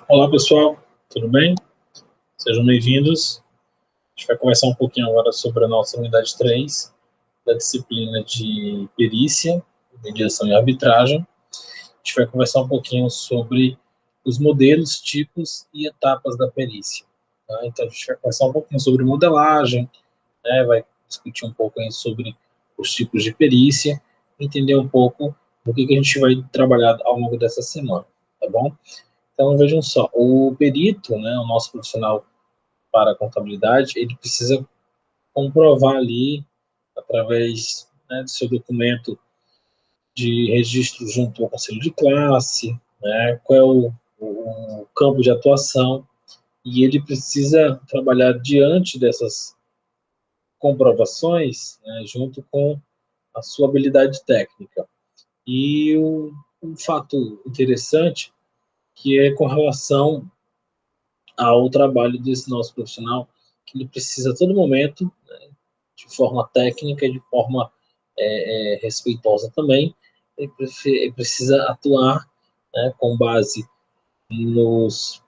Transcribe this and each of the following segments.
Olá pessoal, tudo bem? Sejam bem-vindos. A gente vai conversar um pouquinho agora sobre a nossa unidade 3 da disciplina de perícia, mediação e arbitragem. A gente vai conversar um pouquinho sobre os modelos, tipos e etapas da perícia. Tá? Então a gente vai conversar um pouquinho sobre modelagem, né? Vai discutir um pouco aí sobre os tipos de perícia, entender um pouco do que a gente vai trabalhar ao longo dessa semana, tá bom? Então vejam só, o perito, né, o nosso profissional para a contabilidade, ele precisa comprovar ali, através, né, do seu documento de registro junto ao conselho de classe, né, qual é o campo de atuação, e ele precisa trabalhar diante dessas comprovações, né, junto com a sua habilidade técnica. E um fato interessante que é com relação ao trabalho desse nosso profissional, que ele precisa a todo momento, né, de forma técnica, de forma respeitosa também, ele precisa atuar, né, com base nos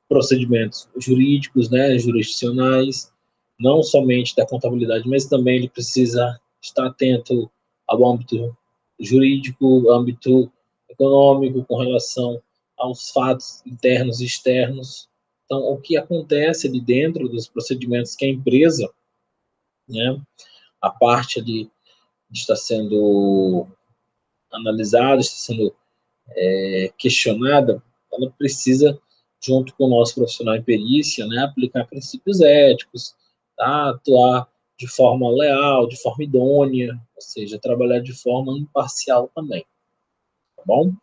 procedimentos jurídicos, né, jurisdicionais, não somente da contabilidade, mas também ele precisa estar atento ao âmbito jurídico, âmbito econômico, com relação aos fatos internos e externos. Então, o que acontece ali dentro dos procedimentos que a empresa, né, a parte ali está sendo analisada, está sendo questionada, ela precisa, junto com o nosso profissional em perícia, né, aplicar princípios éticos, tá? Atuar de forma leal, de forma idônea, ou seja, trabalhar de forma imparcial também, tá bom?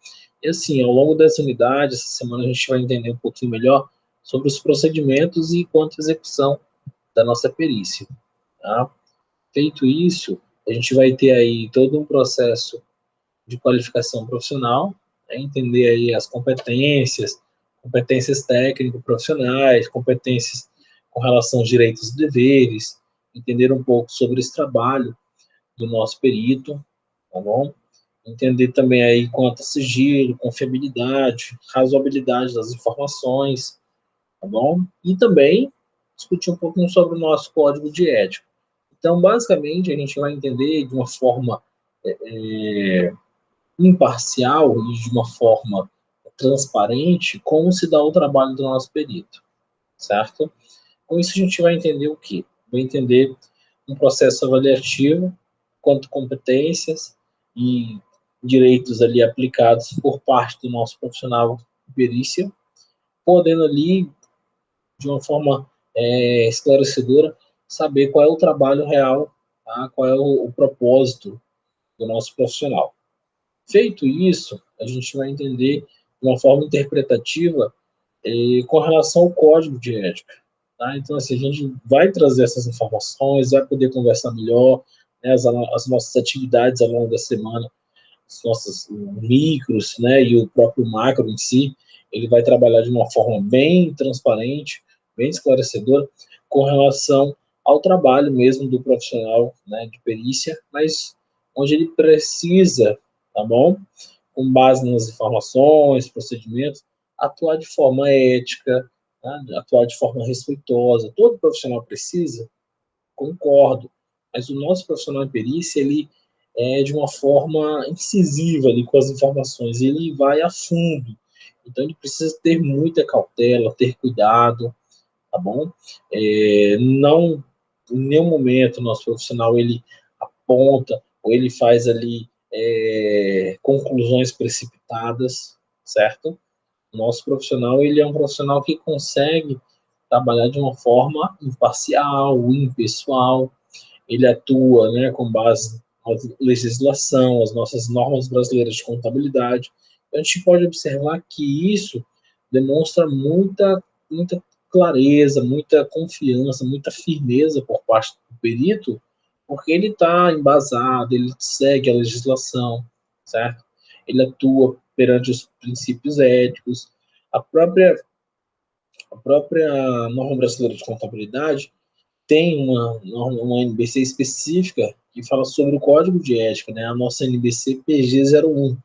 E assim, ao longo dessa unidade, essa semana a gente vai entender um pouquinho melhor sobre os procedimentos e quanto à execução da nossa perícia, tá? Feito isso, a gente vai ter aí todo um processo de qualificação profissional, né, entender aí as competências, competências técnico-profissionais, competências com relação aos direitos e deveres, entender um pouco sobre esse trabalho do nosso perito, tá bom? Entender também aí quanto a sigilo, confiabilidade, razoabilidade das informações, tá bom? E também discutir um pouquinho sobre o nosso código de ética. Então, basicamente, a gente vai entender de uma forma imparcial e de uma forma transparente como se dá o trabalho do nosso perito, certo? Com isso a gente vai entender o quê? Vai entender um processo avaliativo quanto competências e direitos ali aplicados por parte do nosso profissional de perícia, podendo ali, de uma forma esclarecedora, saber qual é o trabalho real, tá? Qual é o propósito do nosso profissional. Feito isso, a gente vai entender de uma forma interpretativa com relação ao código de ética. Tá? Então, assim, a gente vai trazer essas informações, vai poder conversar melhor, né, as nossas atividades ao longo da semana, os nossos micros, né, e o próprio macro em si, ele vai trabalhar de uma forma bem transparente, bem esclarecedora, com relação ao trabalho mesmo do profissional, né, de perícia, mas onde ele precisa, tá bom? Com base nas informações, procedimentos, atuar de forma ética, tá? Atuar de forma respeitosa. Todo profissional precisa, concordo, mas o nosso profissional de perícia, ele é de uma forma incisiva ali com as informações, ele vai a fundo. Então ele precisa ter muita cautela, ter cuidado, tá bom? Não, em nenhum momento o nosso profissional ele aponta ou ele faz ali conclusões precipitadas, certo? O nosso profissional ele é um profissional que consegue trabalhar de uma forma imparcial, impessoal, ele atua, né, com base na legislação, as nossas normas brasileiras de contabilidade. A gente pode observar que isso demonstra muita clareza, muita confiança, muita firmeza por parte do perito, porque ele está embasado, ele segue a legislação, certo? Ele atua perante os princípios éticos. A própria, a própria norma brasileira de contabilidade tem uma NBC específica que fala sobre o código de ética, né? A nossa NBC PG 01.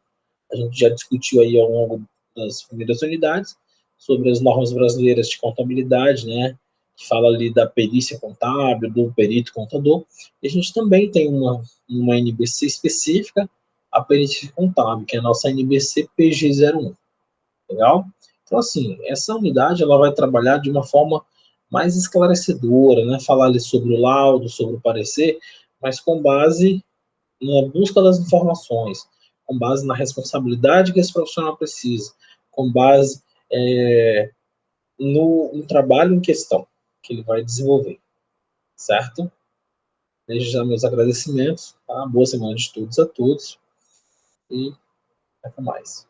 A gente já discutiu aí ao longo das primeiras unidades sobre as normas brasileiras de contabilidade, né, que fala ali da perícia contábil, do perito contador, e a gente também tem uma NBC específica, a perícia contábil, que é a nossa NBC PG01, legal? Então, assim, essa unidade ela vai trabalhar de uma forma mais esclarecedora, né, falar ali sobre o laudo, sobre o parecer, mas com base na busca das informações, com base na responsabilidade que esse profissional precisa, com base no trabalho em questão que ele vai desenvolver, certo? Desde já meus agradecimentos, tá? Boa semana de estudos a todos e até mais.